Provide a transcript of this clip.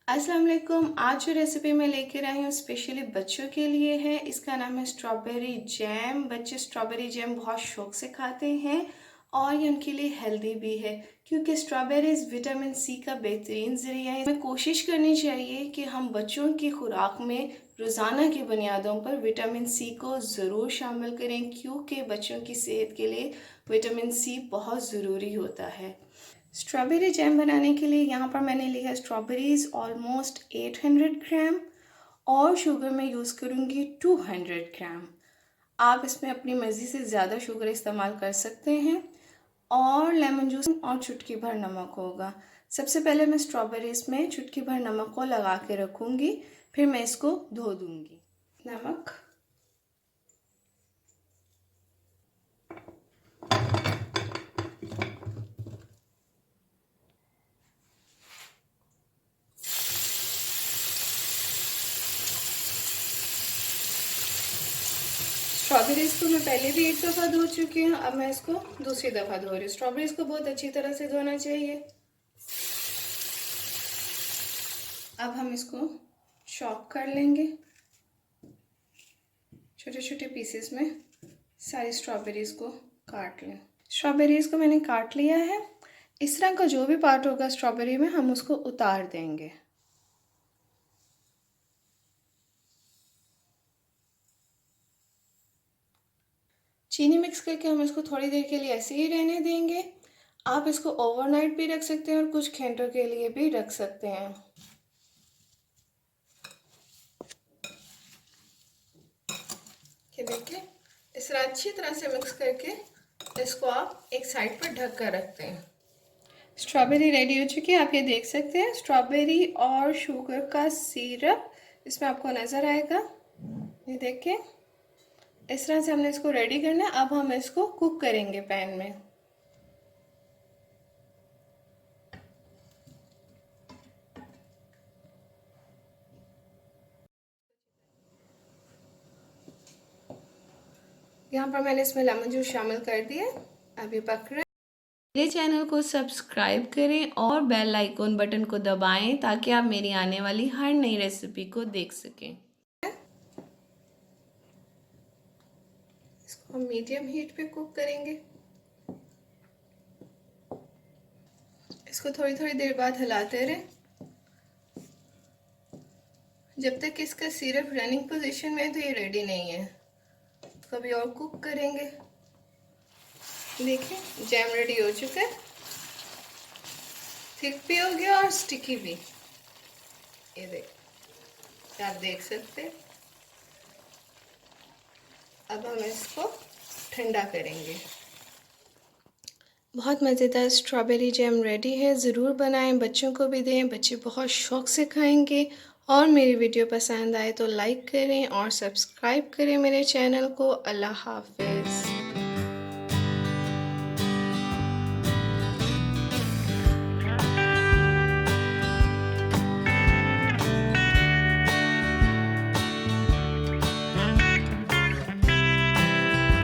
अस्सलाम वालेकुम। आज जो रेसिपी मैं लेकर आई हूँ स्पेशली बच्चों के लिए है। इसका नाम है स्ट्रॉबेरी जैम। बच्चे स्ट्रॉबेरी जैम बहुत शौक से खाते हैं और ये उनके लिए हेल्दी भी है क्योंकि स्ट्रॉबेरीज विटामिन सी का बेहतरीन ज़रिया है। हमें कोशिश करनी चाहिए कि हम बच्चों की खुराक में रोज़ाना की बुनियादों पर विटामिन सी को ज़रूर शामिल करें क्योंकि बच्चों की सेहत के लिए विटामिन सी बहुत ज़रूरी होता है। स्ट्रॉबेरी जैम बनाने के लिए यहाँ पर मैंने लिया स्ट्रॉबेरीज़ ऑलमोस्ट 800 ग्राम और शुगर मैं यूज़ करूँगी 200 ग्राम। आप इसमें अपनी मर्ज़ी से ज़्यादा शुगर इस्तेमाल कर सकते हैं। और लेमन जूस और चुटकी भर नमक होगा। सबसे पहले मैं स्ट्रॉबेरीज़ में चुटकी भर नमक को लगा के रखूँगी, फिर मैं इसको धो दूँगी। नमक, स्ट्रॉबेरीज़ को मैं पहले भी एक दफ़ा धो चुकी हूँ, अब मैं इसको दूसरी दफ़ा धो रही हूँ। स्ट्रॉबेरीज़ को बहुत अच्छी तरह से धोना चाहिए। अब हम इसको चॉप कर लेंगे छोटे छोटे पीसेस में। सारी स्ट्रॉबेरीज़ को काट लें। स्ट्रॉबेरीज़ को मैंने काट लिया है। इस तरह का जो भी पार्ट होगा स्ट्रॉबेरी में हम उसको उतार देंगे। चीनी मिक्स करके हम इसको थोड़ी देर के लिए ऐसे ही रहने देंगे। आप इसको ओवरनाइट भी रख सकते हैं और कुछ घंटों के लिए भी रख सकते हैं। ये देखिए, इस तरह अच्छी तरह से मिक्स करके इसको आप एक साइड पर ढक कर रखते हैं। स्ट्रॉबेरी रेडी हो चुकी है। आप ये देख सकते हैं स्ट्रॉबेरी और शुगर का सिरप इसमें आपको नज़र आएगा। ये देखिए, इस तरह से हमने इसको रेडी करना है। अब हम इसको कुक करेंगे पैन में। यहाँ पर मैंने इसमें लेमन जूस शामिल कर दिया। अब ये पक रहा है। मेरे चैनल को सब्सक्राइब करें और बेल आइकॉन बटन को दबाएं ताकि आप मेरी आने वाली हर नई रेसिपी को देख सकें। इसको हम मीडियम हीट पे कुक करेंगे। इसको थोड़ी थोड़ी देर बाद हिलाते रहें जब तक इसका सिरप रनिंग पोजीशन में है तो ये रेडी नहीं है। कभी और कुक करेंगे। देखिए, जैम रेडी हो चुका है। थिक भी हो गया और स्टिकी भी। ये देखिए, आप देख सकते हैं। अब हम इसको ठंडा करेंगे। बहुत मज़ेदार स्ट्रॉबेरी जैम रेडी है। ज़रूर बनाएं, बच्चों को भी दें, बच्चे बहुत शौक़ से खाएंगे। और मेरी वीडियो पसंद आए तो लाइक करें और सब्सक्राइब करें मेरे चैनल को। अल्लाह हाफ़िज़।